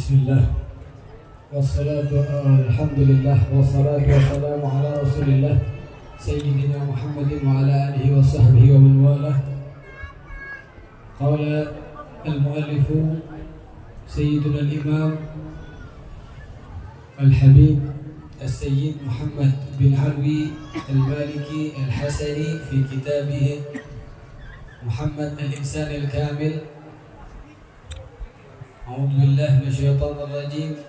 Bismillah Alhamdulillah Wassalatu wassalamu ala rasulillah Sayyidina Muhammadin wa ala alihi wa sahbihi wa man walah. Qala al-muallifu Sayyiduna al-imam al-habib al-sayyid Muhammad bin Alwi al-Maliki al-Hasani fi kitabih Muhammad al-Insan al-Kamil. A'udzu billahi minasyaitonir rajim.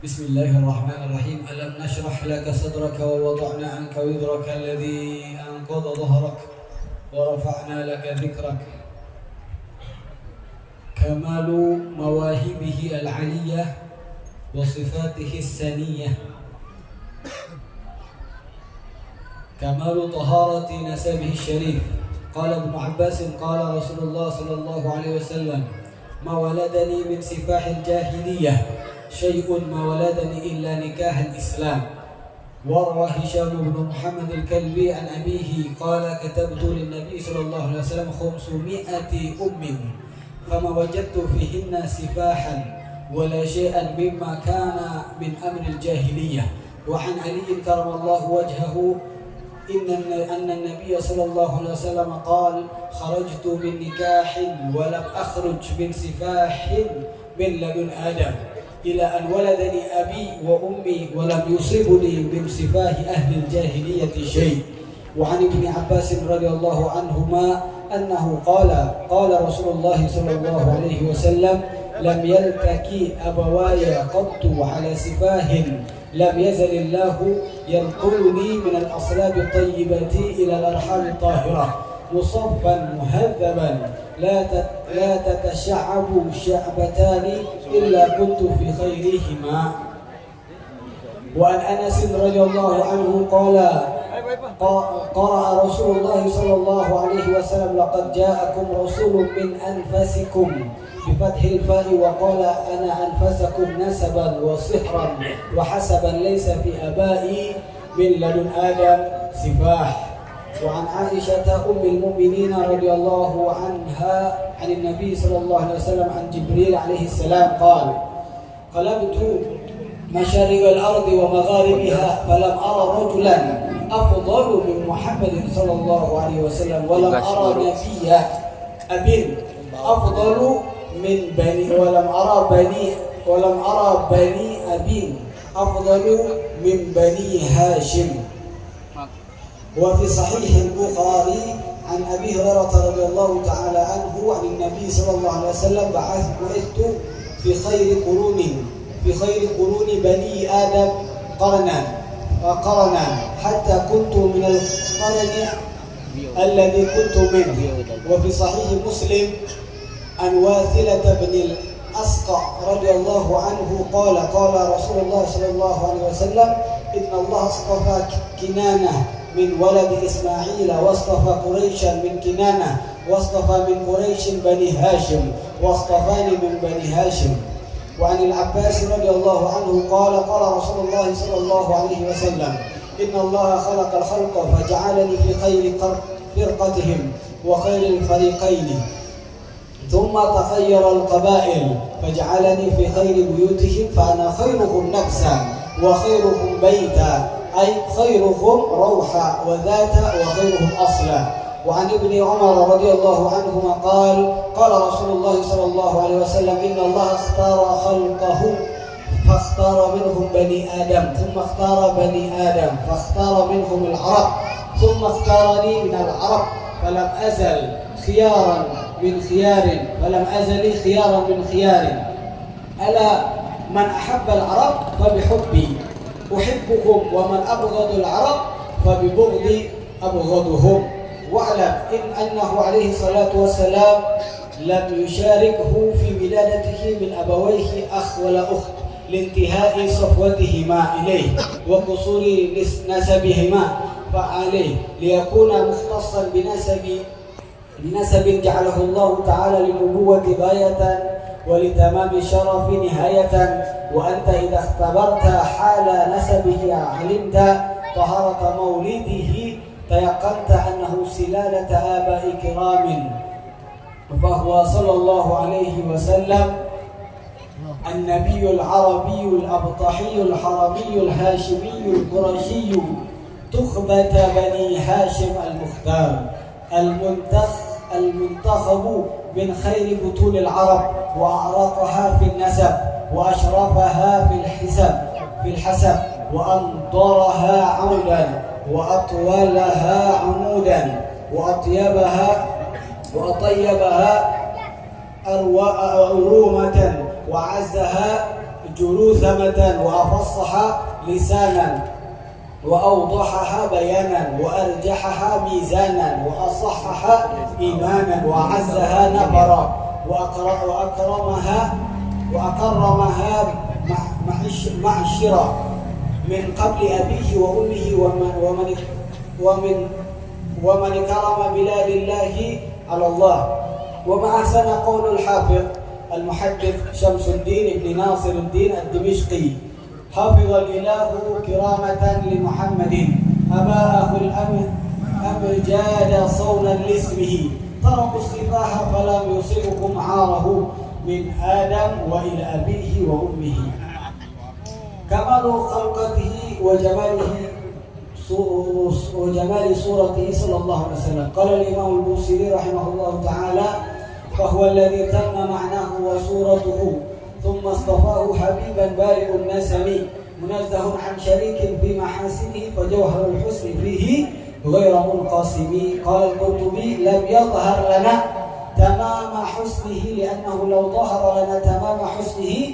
Bismillahirrahmanirrahim. Alam nashrah laka sadraka wa wada'na 'anka wizraka alladhi anqadha dhahrak wa rafa'na laka dhikrak. Kamalu mawahibihi al-'aliyyah wa sifatihi as-saniyyah. Kamalu taharati nasabihi syarif. Qala Ibnu Abbas qala Rasulullah sallallahu alaihi wasallam ما ولدني من سفاح الجاهلية شيء ما ولدني إلا نكاح الإسلام. وروى هشام بن محمد الكلبي عن أبيه قال كتبت للنبي صلى الله عليه وسلم 500 فما وجدت فيهن سفاحا ولا شيئا مما كان من أمر الجاهلية. وعن علي كرم الله وجهه أن النبي صلى الله عليه وسلم قال خرجت من نكاح ولم أخرج من سفاح من لدن آدم إلى أن ولدني أبي وأمي ولم يصبني من سفاه أهل الجاهلية شيء. وعن ابن عباس رضي الله عنهما أنه قال رسول الله صلى الله عليه وسلم لم يلتقي أبواي قط على سفاه لم يزل الله ينقلني من الأصلاب الطيبة إلى الأرحام الطاهرة مصفا مهذبا لا تتشعب شعبتان إلا كنت في خيرهما. وعن أنس رضي الله عنه قرأ رسول الله صلى الله عليه وسلم لقد جاءكم رسول من أنفسكم بفتح الفاء وقال أنا أنفسكم نسبا وصهرا وحسبا ليس في آبائي من لدن آدم سفاح. وعن عائشة أم المؤمنين رضي الله عنها عن النبي صلى الله عليه وسلم عن جبريل عليه السلام قال قلبت مشارق الأرض ومغاربها فلم أرى رجلا أفضل من محمد صلى الله عليه وسلم ولم أرى نبيا أب أفضل من بني ولم أرى بني أبي أفضل من بني هاشم. وفي صحيح البخاري عن أبي هريرة رضي الله تعالى عنه عن النبي صلى الله عليه وسلم بعثت في خير قرون بني آدم قرنا حتى كنت من القرن الذي كنت منه. وفي صحيح مسلم عن واثلة بن الأسقع رضي الله عنه قال رسول الله صلى الله عليه وسلم إن الله اصطفى كنانة من ولد إسماعيل واصطفى قريشا من كنانة واصطفى من قريش بني هاشم واصطفاني من بني هاشم. وعن العباس رضي الله عنه قال رسول الله صلى الله عليه وسلم إن الله خلق الخلق فجعلني في خير فرقتهم وخير الفريقين ثم تخير القبائل فجعلني في خير بيوتهم فأنا خيرهم نفسا وخيرهم بيتا أي خيرهم روحا وذاتا وخيرهم أصلا. وعن ابن عمر رضي الله عنهما قال رسول الله صلى الله عليه وسلم إن الله اختار خلقه فاختار منهم بني آدم ثم اختار بني آدم فاختار منهم العرب ثم اختارني من العرب فلم أزل خيارا من خيار من خيار. ألا من أحب العرب فبحبي أحبكم ومن أبغض العرب فببغضي أبغضهم. واعلم أنه عليه الصلاة والسلام لم يشاركه في ولادته من أبويه أخ ولا أخت لانتهاء صفوتهما إليه وقصور نسبهما فعليه ليكون مختصا بنسب جعله الله تعالى للنبوة غاية ولتمام الشرف نهاية. وأنت إذا اختبرت حال نسبه علمت طهارة مولده تيقنت أنه سلالة آباء كرام. فهو صلى الله عليه وسلم النبي العربي الأبطحي الحرمي الهاشمي القرشي تخبة بني هاشم المختار المنتخب من خير بطول العرب وأعرقها في النسب وأشرفها في الحسب وأنضرها عودا وأطولها عمودا وأطيبها أرومة وعزها جروثمة وأفصح لسانا وأوضحها بيانا وأرجحها ميزانا وأصحها إيمانا وأعزها نبرا وأكرمها معشرا من قبل أبيه وأمه ومن كرم بلاد الله على الله. وما أحسن قول الحافظ المحدث شمس الدين بن ناصر الدين الدمشقي حفظ الإله كرامة لمحمد أباءه الأمجاد صونا لاسمه تركوا السفاح فلم يصبكم عاره من آدم وإلى أبيه وأمه. كمال خلقته وجمال صورته صلى الله عليه وسلم. قال الإمام البوصيري رحمه الله تعالى: فهو الذي تم معناه وصورته ثم اصطفاه حبيبا بارئ النسم منزه عن شريك في محاسنه فجوهر الحسن فيه غير منقسم. قال القرطبي: لم يظهر لنا تمام حسنه لأنه لو ظهر لنا تمام حسنه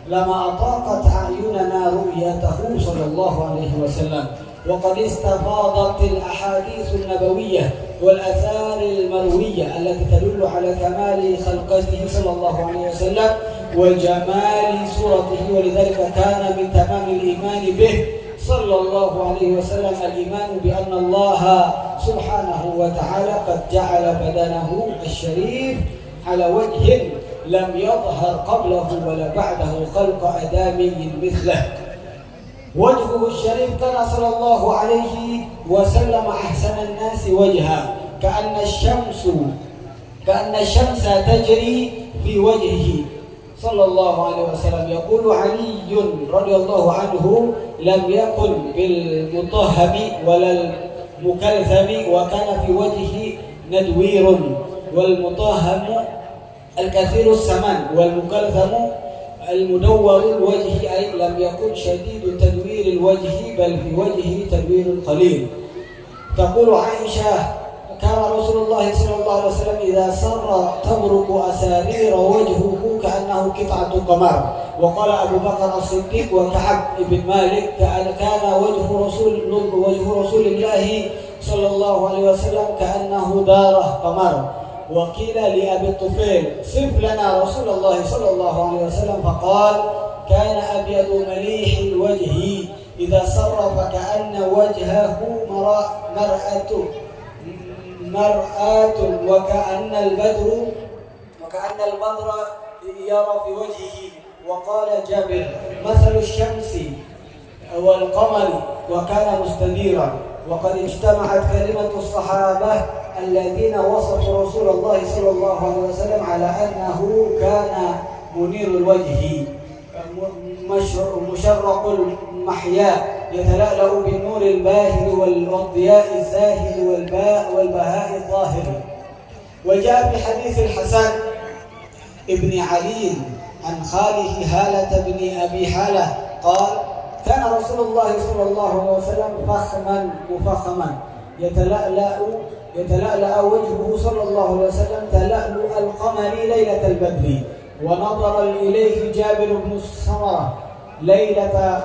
لما أطاقت أعيننا رؤيته صلى الله عليه وسلم. وقد استفاضت الأحاديث النبوية والآثار المروية التي تدل على كمال خلقته صلى الله عليه وسلم وجمال صورته، ولذلك كان من تمام الإيمان به صلى الله عليه وسلم الإيمان بأن الله سبحانه وتعالى قد جعل بدنه الشريف على وجه لم يظهر قبله ولا بعده خلق آدمي مثله. وجهه الشريف كان صلى الله عليه وسلم أحسن الناس وجها كأن الشمس تجري في وجهه صلى الله عليه وسلم. يقول علي رضي الله عنه: لم يكن بالمطهم ولا المكلثم وكان في وجهه ندوير، والمطهم الكثير السمن والمكلثم المدور الوجه، أي لم يكن شديد تدوير الوجه بل في وجهه تدوير قليل. تقول عائشة: كان رسول الله صلى الله عليه وسلم إذا سر تبرق أسارير وجهه كأنه قطعة قمر. وقال أبو بكر الصديق وكعب بن مالك: كان وجه رسول الله صلى الله عليه وسلم كأنه دار قمر. وقيل لأبي الطفيل: صف لنا رسول الله صلى الله عليه وسلم، فقال: كان أبيض مليح الوجه إذا سر فكأن وجهه مرآة وكأن البدر يرى في وجهه. وقال جابر: مثل الشمس والقمر وكان مستديرا. وقد اجتمعت كلمة الصحابة الذين وصفوا رسول الله صلى الله عليه وسلم على أنه كان منير الوجه مشرق المحيا يتلألأ بالنور الباهر والضياء الزاهر والبهاء الظاهر. وجاء في حديث الحسن ابن علي عن خاله هالة بن أبي حالة قال: كان رسول الله صلى الله عليه وسلم فخما مفخما يتلألأ وجهه صلى الله عليه وسلم تلألؤ القمر ليلة البدر. ونظر إليه جابر بن السمرة ليلة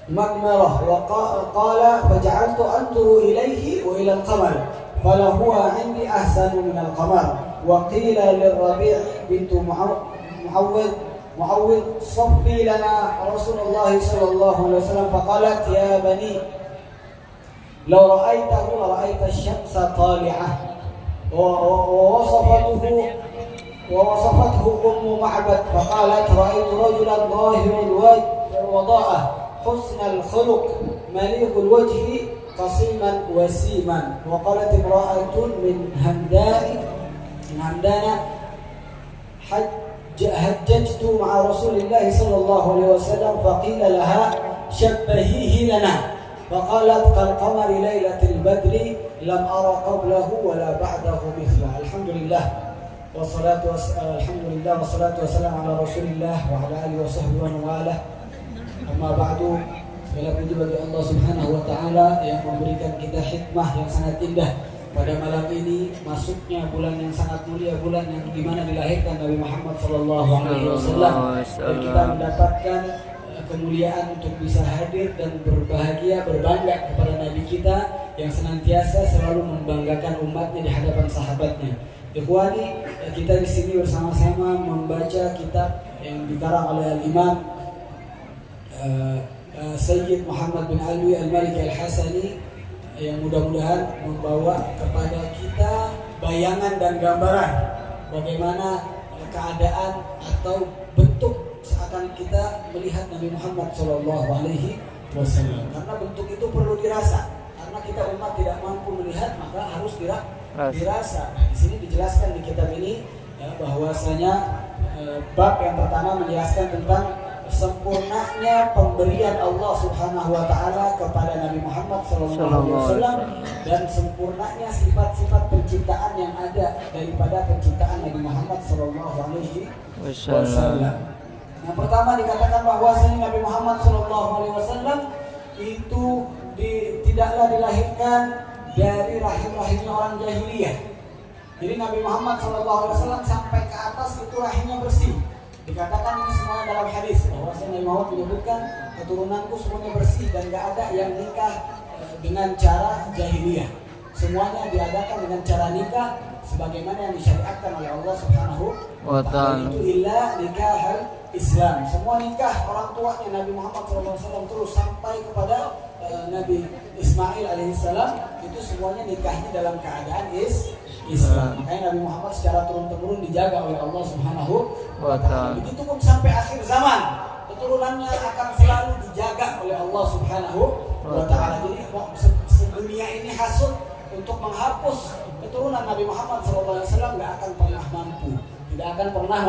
مقمرة وقال: فجعلت أنظر إليه وإلى القمر فلهو عندي أحسن من القمر. وقيل للربيع بنت معوذ: صفي لنا رسول الله صلى الله عليه وسلم. فقالت: يا بني لو رأيته لرأيت الشمس طالعة. ووصفته أم معبد فقالت: رأيت رجلا ظاهر الوضاءة حسن الخلق مليق الوجه قصيما وسيما. وقالت امرأة من همدان حججت مع رسول الله صلى الله عليه وسلم فقيل لها شبهيه لنا فقالت كالقمر ليلة البدر لم أرى قبله ولا بعده مثله. Alhamdulillah wassalatu wassalamu ala Rasulillah wa ala alihi wa sahbihi wa wala. Amma ba'du. Segala puji bagi Allah Subhanahu wa taala yang memberikan kita hikmah yang sangat indah pada malam ini, masuknya bulan yang sangat mulia, bulan yang di mana dilahirkan Nabi Muhammad sallallahu alaihi wasallam, dan kita mendapatkan kemuliaan untuk bisa hadir dan berbahagia, berbangga kepada Nabi kita yang senantiasa selalu membanggakan umatnya di hadapan sahabatnya. Ikhwani, kita di sini bersama-sama membaca kitab yang dikarang oleh Al-Imam Sayyid Muhammad bin Alwi Al-Maliki Al-Hasani, yang mudah-mudahan membawa kepada kita bayangan dan gambaran bagaimana keadaan atau bentuk seakan kita melihat Nabi Muhammad Shallallahu Alaihi Wasallam. Karena bentuk itu perlu dirasa. Karena kita umat tidak mampu melihat, maka harus dirasa. Nah, di sini dijelaskan di kitab ini ya, bahwasanya bab yang pertama menjelaskan tentang sempurnanya pemberian Allah Subhanahu wa taala kepada Nabi Muhammad sallallahu alaihi wasallam dan sempurnanya sifat-sifat penciptaan yang ada daripada penciptaan Nabi Muhammad sallallahu alaihi wasallam. Yang pertama dikatakan bahwasanya Nabi Muhammad sallallahu alaihi wasallam itu tidaklah dilahirkan dari rahim-rahimnya orang jahiliyah. Jadi Nabi Muhammad sallallahu alaihi wasallam sampai ke atas itu rahimnya bersih. Dikatakan ini semua dalam hadis bahwa Nabi Muhammad menyebutkan keturunanku semuanya bersih dan gak ada yang nikah dengan cara jahiliyah. Semuanya diadakan dengan cara nikah sebagaimana yang disyariatkan oleh Allah Subhanahu wa taala. Itu illa nikahal Islam. Semua nikah orang tuanya Nabi Muhammad SAW terus sampai kepada Nabi Ismail alaihissalam itu semuanya nikahnya dalam keadaan Islam. Makanya Nabi Muhammad secara turun-temurun dijaga oleh Allah Subhanahu wa taala. Begitupun sampai akhir zaman, keturunannya akan selalu dijaga oleh Allah Subhanahu wa taala. Jadi sedunia ini hasud untuk menghapus keturunan Nabi Muhammad SAW nggak akan pernah mampu. Tidak akan pernah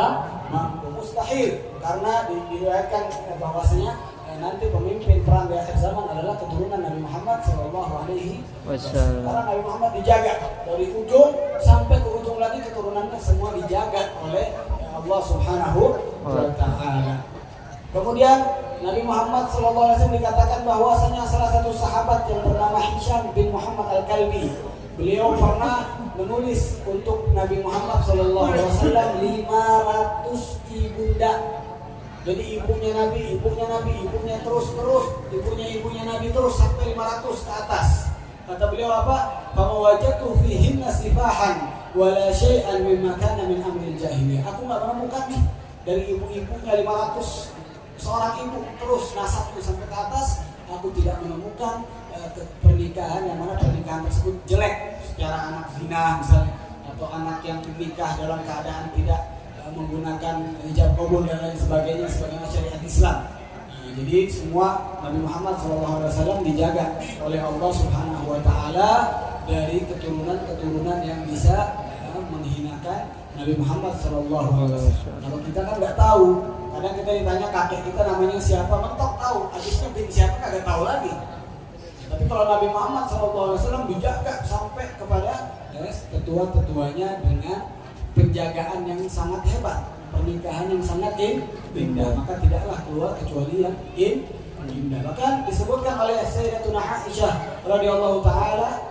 mampu, mustahil. Karena diriwayatkan bahwasanya nanti pemimpin perang di akhir zaman adalah keturunan Nabi Muhammad sallallahu alaihi wasallam. Karena Nabi Muhammad dijaga dari ujung sampai ke ujung lagi, keturunannya semua dijaga oleh Allah Subhanahu wa taala. Kemudian Nabi Muhammad sallallahu alaihi wasallam dikatakan bahwasanya salah satu sahabat yang bernama Hisham bin Muhammad Al-Kalbi, beliau pernah menulis untuk Nabi Muhammad sallallahu alaihi wasallam 500 ibunda. Jadi ibunya Nabi, ibunya terus, ibunya Nabi terus sampai 500 ke atas. Kata beliau apa? Fama wajadtu fihinna sifahan wala syai'an mimma kana min amril jahiliyah. Aku enggak menemukan nih dari ibu-ibunya 500 seorang ibu terus nasabnya sampai ke atas, aku tidak menemukan pernikahan yang mana pernikahan tersebut jelek secara anak zina misalnya, atau anak yang menikah dalam keadaan tidak menggunakan hijab kabul dan lain sebagainya sebagaimana syariat Islam. Nah, jadi semua Nabi Muhammad SAW dijaga oleh Allah Subhanahu wa taala dari keturunan-keturunan yang bisa menghinakan Nabi Muhammad SAW. Kalau kita kan nggak tahu, kadang kita ditanya kakek kita namanya siapa, mentok tahu, habisnya bin siapa kagak tahu lagi. Tapi kalau Nabi Muhammad SAW dijaga sampai kepada tetua-tetuanya dengan penjagaan yang sangat hebat, pernikahan yang sangat indah, maka tidaklah keluar kecuali yang indah. Bahkan disebutkan oleh Sayyidatuna Aisyah radhiyallahu taala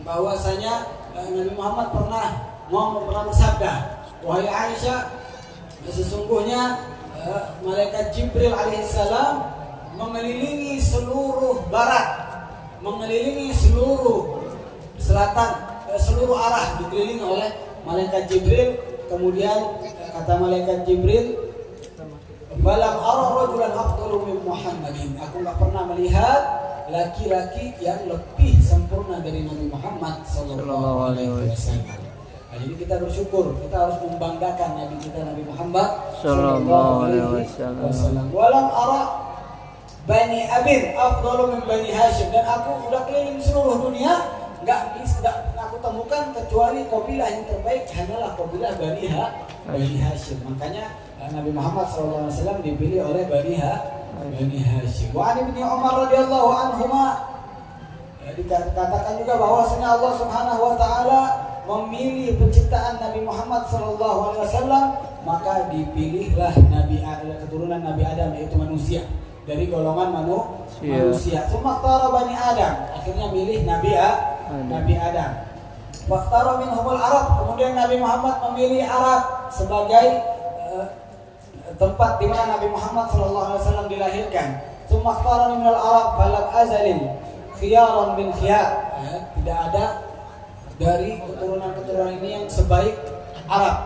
bahwasanya Nabi Muhammad pernah bersabda, wahai Aisyah, sesungguhnya malaikat Jibril alaihissalam mengelilingi seluruh barat, mengelilingi seluruh selatan, seluruh arah dikelilingi oleh malaikat Jibril. Kemudian kata malaikat Jibril, "Falam ara rajulan afdalu min Muhammadin." Aku enggak pernah melihat laki-laki yang lebih sempurna dari Nabi Muhammad sallallahu alaihi wasallam. Nah, jadi kita bersyukur, kita harus membanggakan Nabi kita Nabi Muhammad sallallahu alaihi wasallam. Walam ara Bani Abir afdalu min Bani Hashim. Dan aku udah keliling seluruh dunia, enggak aku temukan kecuali kabilah yang terbaik hanyalah kabilah Bani Hashim. Makanya Nabi Muhammad SAW dipilih oleh Bani Hashim. Wa an Ibnu Umar radhiyallahu anhuma, dikatakan juga bahwasanya Allah Subhanahu wa taala memilih penciptaan Nabi Muhammad SAW, maka dipilihlah Nabi Adam, keturunan Nabi Adam, yaitu manusia, dari golongan manusia. Sumaktara Bani Adam, akhirnya milih Nabi Adam. Waktara minhumul Arab, kemudian Nabi Muhammad memilih Arab sebagai tempat di mana Nabi Muhammad SAW dilahirkan. Sumaktara minhumul Arab falam azalin khiyaran min khiyar, tidak ada dari keturunan ini yang sebaik Arab.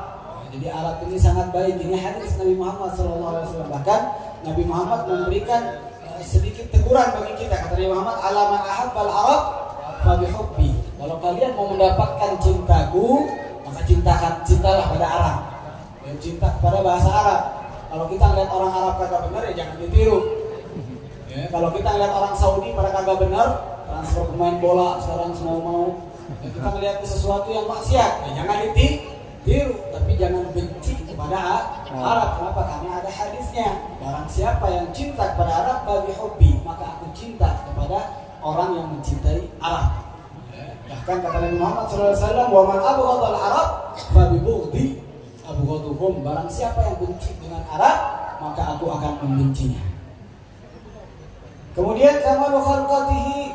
Jadi Arab ini sangat baik. Ini hadis Nabi Muhammad SAW. Bahkan Nabi Muhammad memberikan sedikit teguran bagi kita. Kata Nabi Muhammad, alaman ahabbal Arab fabihubbi. Kalau kalian mau mendapatkan cintaku, maka cintalah pada Arab. Cinta kepada bahasa Arab. Kalau kita lihat orang Arab kagak benar, ya jangan ditiru. Kalau kita lihat orang Saudi pada kagak benar, transfer pemain bola sekarang semau-mau. Kita melihat sesuatu yang maksiat, ya jangan ditiru, tapi jangan benci kepada Arab. Kenapa? Karena ada hadisnya. Barang siapa yang cinta kepada Arab, bagi hobi, maka aku cinta kepada orang yang mencintai Arab. Bahkan kata Nabi Muhammad SAW, wa man abghadal Arab fa bi bughdi abghaduhum. Barang siapa yang benci dengan Arab, maka aku akan membencinya. Kemudian kamalu khalqatihi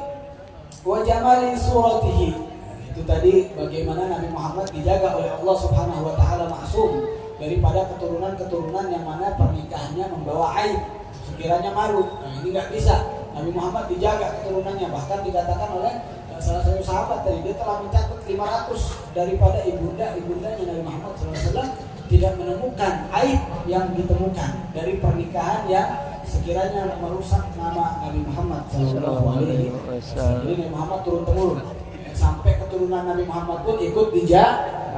wa jamali suratihi. Itu tadi bagaimana Nabi Muhammad dijaga oleh Allah Subhanahu wa taala maksum daripada keturunan-keturunan yang mana pernikahannya membawa aib, sekiranya malu. Nah, ini enggak bisa. Nabi Muhammad dijaga keturunannya, bahkan dikatakan oleh salah satu sahabat tadi, dia telah mencatat 500 daripada ibundanya Nabi Muhammad SAW tidak menemukan aib yang ditemukan dari pernikahan yang sekiranya merusak nama Nabi Muhammad SAW. Jadi Nabi Muhammad turun temurun sampai keturunan Nabi Muhammad pun ikut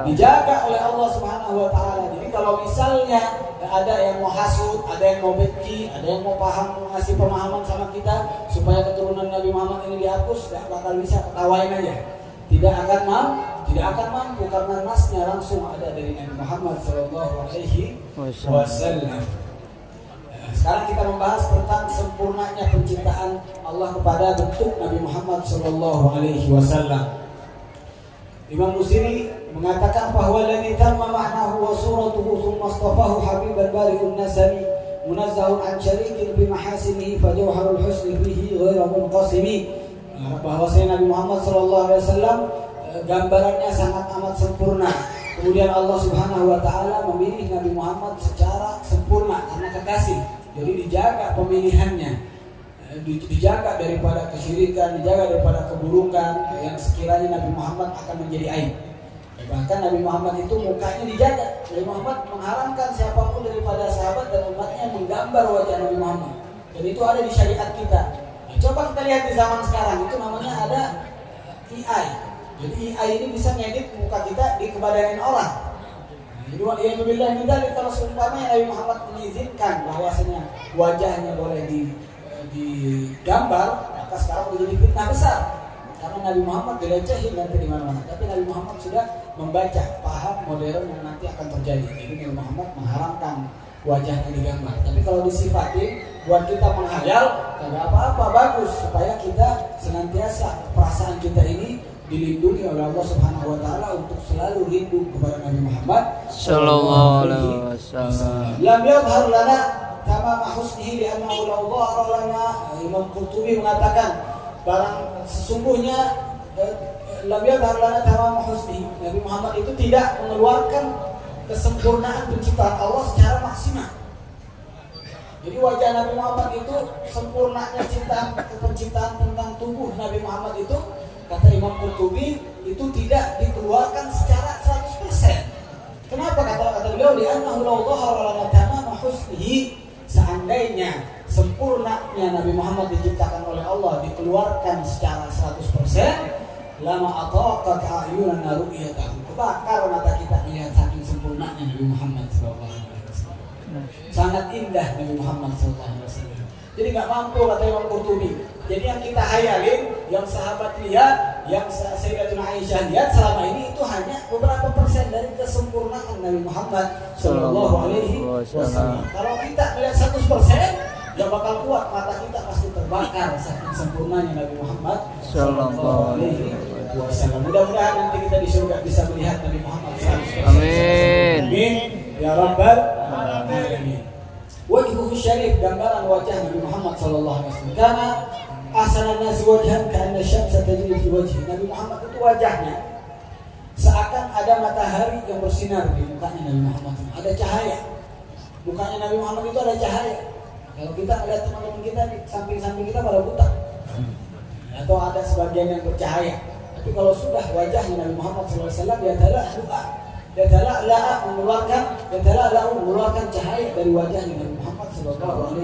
dijaga oleh Allah Subhanahu wa taala. Jadi kalau misalnya ada yang mau hasud, ada yang mau benci, ada yang mau ngasih pemahaman sama kita supaya keturunan Nabi Muhammad ini dihapus, tidak bakal bisa, ketawain aja. Tidak akan mampu karena nasnya langsung ada dari Nabi Muhammad SAW. Sekarang kita membahas tentang sempurnanya penciptaan Allah kepada bentuk Nabi Muhammad SAW. Imam Busiri mengatakan bahwa alladzi tamma ma'nahu wa suratuhu thumma istafahu habiban bari'un nasami munazzahun an syarikin bi mahasinihi fa jawharul husni fihi ghairu munqasimi. Bahwa Nabi Muhammad SAW gambarannya sangat amat sempurna. Kemudian Allah Subhanahu wa taala memilih Nabi Muhammad secara sempurna karena kekasih. Jadi dijaga pemilihannya, dijaga daripada kesyirikan, dijaga daripada keburukan yang sekiranya Nabi Muhammad akan menjadi aib. Bahkan Nabi Muhammad itu mukanya dijaga. Nabi Muhammad mengharamkan siapapun daripada sahabat dan umatnya menggambar wajah Nabi Muhammad. Dan itu ada di syariat kita. Nah, coba kita lihat di zaman sekarang, itu namanya ada AI. Jadi AI ini bisa ngedit muka kita dikebadanin orang. Jadi wa'iyyazubillah min dzalik, kalau seumpamanya Nabi Muhammad mengizinkan bahwasanya wajahnya boleh digambar, maka sekarang udah jadi fitnah besar. Karena Nabi Muhammad dilecehin nanti di mana-mana. Tapi Nabi Muhammad sudah membaca paham modern yang nanti akan terjadi. Jadi Nabi Muhammad mengharamkan wajahnya digambar. Tapi kalau disifatin buat kita menghayal, tidak apa-apa, bagus supaya kita senantiasa perasaan kita ini dilindungi oleh Allah Subhanahu wa taala untuk selalu rindu kepada Nabi Muhammad sallallahu alaihi wasallam. Lam yadhhar lana tamam husnihi li annahu la dhahara lana. Imam Qurtubi mengatakan barang sesungguhnya lam yadhhar lana tamam husnihi. Nabi Muhammad itu tidak mengeluarkan kesempurnaan penciptaan Allah secara maksimal. Jadi wajah Nabi Muhammad itu sempurnanya penciptaan tentang tubuh Nabi Muhammad itu, kata Imam Qurtubi, itu tidak dikeluarkan secara 100%. Kenapa kata beliau? Li'annahu law dhahara lana tamama husnihi, seandainya sempurnanya Nabi Muhammad diciptakan oleh Allah dikeluarkan secara 100%, lama ataqat a'yunana ru'yatahu, kebakar mata kita melihat saking sempurnanya Nabi Muhammad sallallahu alaihi wasallam. Sangat indah Nabi Muhammad sallallahu alaihi wasallam. Jadi enggak mampu, kata Imam Qurtubi. Jadi yang kita hayalin, yang sahabat lihat, yang Sayyidatuna Aisyah lihat selama ini itu hanya beberapa persen dari kesempurnaan Nabi Muhammad Sallallahu Alaihi Wasallam. Kalau kita melihat 100%, gak bakal kuat, mata kita pasti terbakar saking sempurnanya Nabi Muhammad Sallallahu Alaihi Wasallam. Mudah-mudahan nanti kita di surga bisa melihat Nabi Muhammad 100%. Amin. Amin ya Rabbal Alamin. Wajhuhu syarif, gambaran wajah Nabi Muhammad Sallallahu Alaihi Wasallam. Karena ahsanan nasi wajhan ka'anna syamsa tajri fi wajhi. Nabi Muhammad itu wajahnya seakan ada matahari yang bersinar di mukanya Nabi Muhammad. Ada cahaya. Mukanya Nabi Muhammad itu ada cahaya. Kalau kita melihat teman-teman kita di samping-samping kita pada buta, atau ada sebagian yang bercahaya. Tapi kalau sudah wajahnya Nabi Muhammad SAW, dia mengeluarkan cahaya dari wajahnya Nabi Muhammad SAW.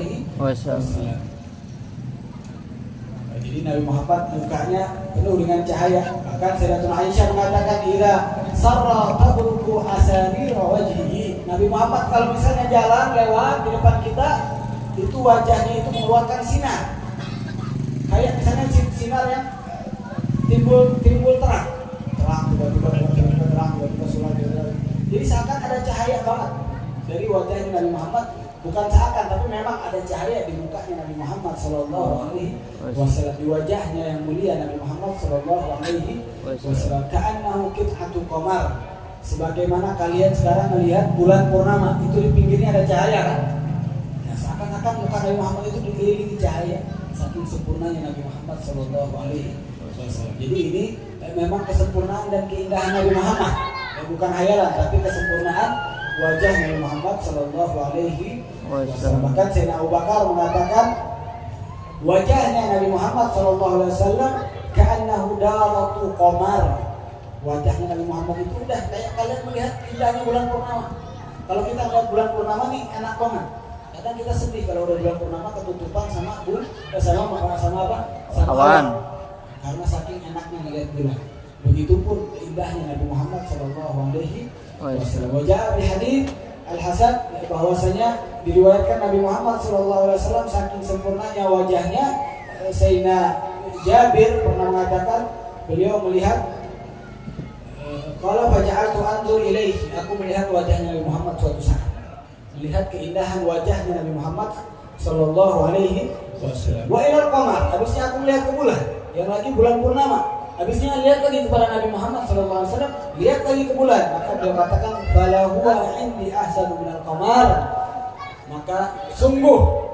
Jadi Nabi Muhammad mukanya penuh dengan cahaya. Bahkan Sayyidatuna Aisyah mengatakan, "Idza sarra tabruku asabira wajhihi." Nabi Muhammad kalau misalnya jalan lewat di depan kita, itu wajahnya itu mengeluarkan sinar. Kayak misalnya sinar yang timbul terang tiba-tiba surat. Jadi seakan ada cahaya banget dari wajahnya Nabi Muhammad. Bukan seakan, tapi memang ada cahaya di mukanya Nabi Muhammad Sallallahu Alaihi Wasallam, di wajahnya yang mulia Nabi Muhammad Sallallahu Alaihi Wasallam. Ka'annahu qit'atu qamar, sebagaimana kalian sekarang melihat bulan purnama, itu di pinggirnya ada cahaya kan? Nah, seakan-akan muka Nabi Muhammad itu dikelilingi cahaya, saking sempurnanya Nabi Muhammad Sallallahu Alaihi Wasallam. Jadi ini memang kesempurnaan dan keindahan Nabi Muhammad, bukan hayalan, tapi kesempurnaan wajah Nabi Muhammad Sallallahu Alaihi Wasallam. Bahkan Sayyidina Abu Bakar mengatakan wajahnya Nabi Muhammad Sallallahu Alaihi Wasallam ka'annahu daratu qamar. Wajahnya Nabi Muhammad itu udah kayak kalian melihat indahnya bulan purnama. Kalau kita melihat bulan purnama nih enak banget. Kadang kita sedih kalau udah bulan purnama ketutupan sama apa? Sama awan. Karena saking enaknya melihat bulan. Begitupun indahnya Nabi Muhammad Sallallahu Alaihi Wasallam. Wajah di hadits Al-Hasan bahwasanya diriwayatkan Nabi Muhammad Sallallahu Alaihi Wasallam saking sempurnanya wajahnya. Sayyidina Jabir pernah mengatakan beliau melihat qala faja'altu anzur ilaihi, aku melihat wajahnya Nabi Muhammad suatu saat, melihat keindahan wajahnya Nabi Muhammad Sallallahu Alaihi Wasallam. Wa ilal qamar, habisnya aku melihat ke bulan, yang lagi bulan purnama. Habisnya lihat lagi kepada Nabi Muhammad SAW, lihat lagi ke bulan. Maka dia katakan, "Bala huwa indi ahsanu minal qamar." Maka sungguh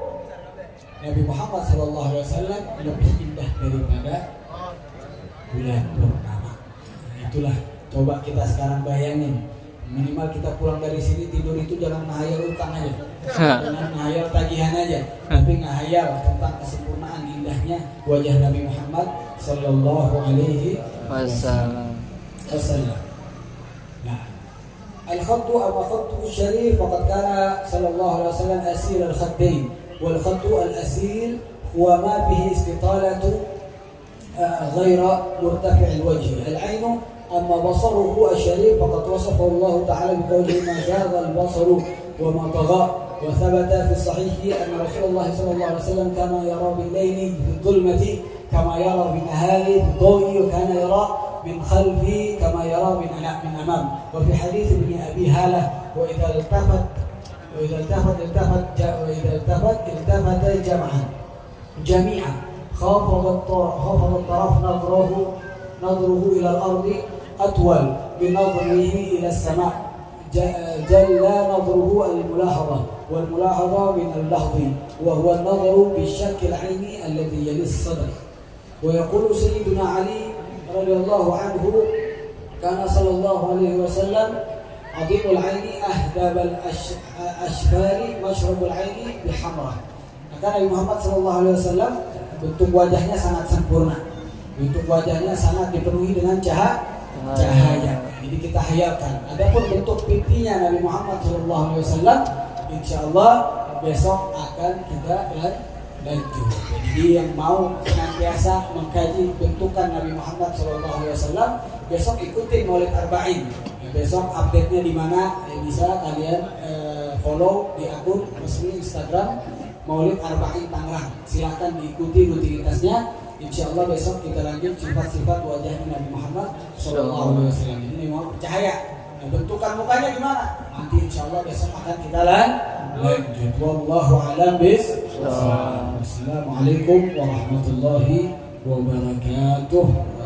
Nabi Muhammad SAW lebih indah daripada bulan purnama. Nah, itulah, coba kita sekarang bayangin, minimal kita pulang dari sini tidur itu jangan ngahayal utang aja, jangan ngahayal tagihan aja, tapi ngahayal tentang kesempurnaan indahnya wajah Nabi Muhammad Sallallahu Alaihi Wasallam. Nah, al-khattu ama khattu syarif faqad kana Sallallahu Alaihi Wasallam asil al-khattayn, wal khattu al-asil huwa ma bihi istitalatu ghayra murtafi' al-wajh. Al-'ayn أما بصره الشريف فقد وصفه الله تعالى بقوله ما زاغ البصر وما طغى. وثبت في الصحيح أن رسول الله صلى الله عليه وسلم كان يرى بالليل في الظلمة كما يرى بالنهار في الضوء، وكان يرى من خلفه كما يرى من أمام. وفي حديث ابن أبي هالة وإذا التفت جميعا خافض الطرف نظره إلى الأرض أطول بنظره إلى السماء، جل نظره الملاحظة، والملاحظة من اللحظ، وهو النظر بالشك العيني الذي يلي الصدر. ويقول سيدنا علي رضي الله عنه كان صلى الله عليه وسلم عظيم العين أهدب الأشفار مشرب العين بحمرة. Maka Nabi Muhammad SAW bentuk wajahnya sangat sempurna, bentuk wajahnya sangat dipenuhi dengan cahaya. Jadi kita hayalkan. Adapun bentuk pipinya Nabi Muhammad SAW, insya Allah besok akan kita lanjut. Jadi yang mau senantiasa mengkaji bentukan Nabi Muhammad SAW, besok ikutin Maulid Arba'in. Besok update-nya di mana bisa kalian follow di akun resmi Instagram Maulid Arba'in Tangerang. Silakan diikuti rutinitasnya. Insya Allah besok kita lanjut sifat-sifat wajahnya Nabi Muhammad SAW. Ini mau percaya. Bentukan mukanya gimana? Nanti insya Allah besok akan kita lanjut. Wallahu a'lam bishawab. Wassalamualaikum warahmatullahi wabarakatuh.